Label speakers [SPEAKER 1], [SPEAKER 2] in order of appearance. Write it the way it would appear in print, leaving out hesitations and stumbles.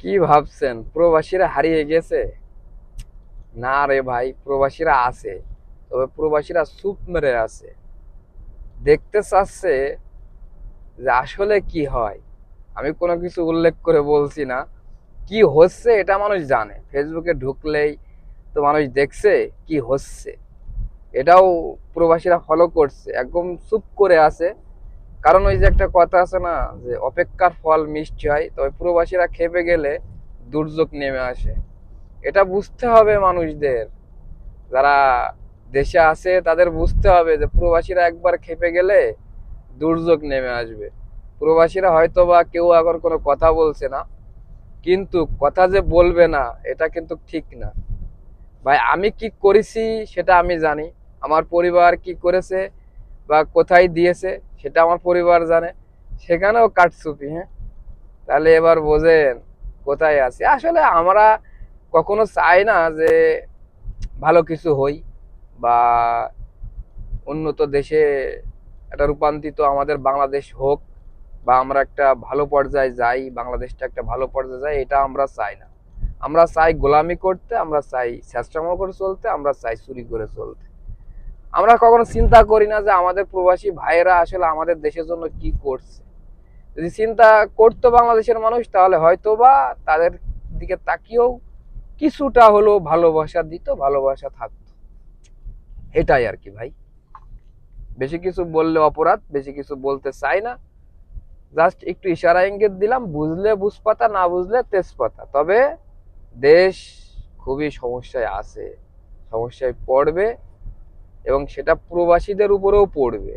[SPEAKER 1] কি ভাবছেন প্রবাসীরা হারিয়ে গেছে? না রে ভাই, প্রবাসীরা আছে, তবে প্রবাসীরা চুপ মেরে আছে। দেখতে চাচ্ছে যে আসলে কি হয়। আমি কোনো কিছু উল্লেখ করে বলছি না, কি হচ্ছে এটা মানুষ জানে। ফেসবুকে ঢুকলেই তো মানুষ দেখছে কি হচ্ছে। এটাও প্রবাসীরা ফলো করছে, একদম চুপ করে আছে। কারণ ওই যে একটা কথা আছে না, যে অপেক্ষার ফল মিষ্টি হয়, তবে প্রবাসীরা খেপে গেলে দুর্যোগ নেমে আসে। এটা বুঝতে হবে মানুষদের, যারা দেশে আছে তাদের বুঝতে হবে যে প্রবাসীরা একবার খেপে গেলে দুর্যোগ নেমে আসবে। প্রবাসীরা হয়তো বা কেউ এখন কোনো কথা বলছে না, কিন্তু কথা যে বলবে না এটা কিন্তু ঠিক না। ভাই, আমি কি করেছি সেটা আমি জানি, আমার পরিবার কি করেছে বা কোথায় দিয়েছে সেটা আমার পরিবার জানে। সেখানেও কাটছুপি, হ্যাঁ? তাহলে এবার বোঝেন কোথায় আছি। আসলে আমরা কখনো চাই না যে ভালো কিছু হই বা উন্নত দেশে একটা রূপান্তরিত আমাদের বাংলাদেশ হোক, বা আমরা একটা ভালো পর্যায়ে যাই, বাংলাদেশটা একটা ভালো পর্যায়ে যাই, এটা আমরা চাই না। আমরা চাই গোলামি করতে, আমরা চাই ছেঁচড়ামো করে চলতে, আমরা চাই চুরি করে চলতে। আমরা কখনো চিন্তা করি না যে আমাদের প্রবাসী ভাইয়েরা আসলে আমাদের দেশের জন্য কি করছে। যদি চিন্তা করতো বাংলাদেশের মানুষ, তাহলে হয়তো বা তাদের দিকে তাকিয়েও কিছুটা হলেও ভালোবাসা দিত, ভালোবাসা থাকতো। এটাই আর কি ভাই। বেশি কিছু বললে অপরাধ, বেশি কিছু বলতে চাই না। জাস্ট একটু ইশারা ইঙ্গিত দিলাম, বুঝলে বুঝপাতা, না বুঝলে তেজপাতা। তবে দেশ খুবই সমস্যায় আছে, সমস্যায় পড়বে, এবং সেটা প্রবাসীদের উপরেও পড়বে।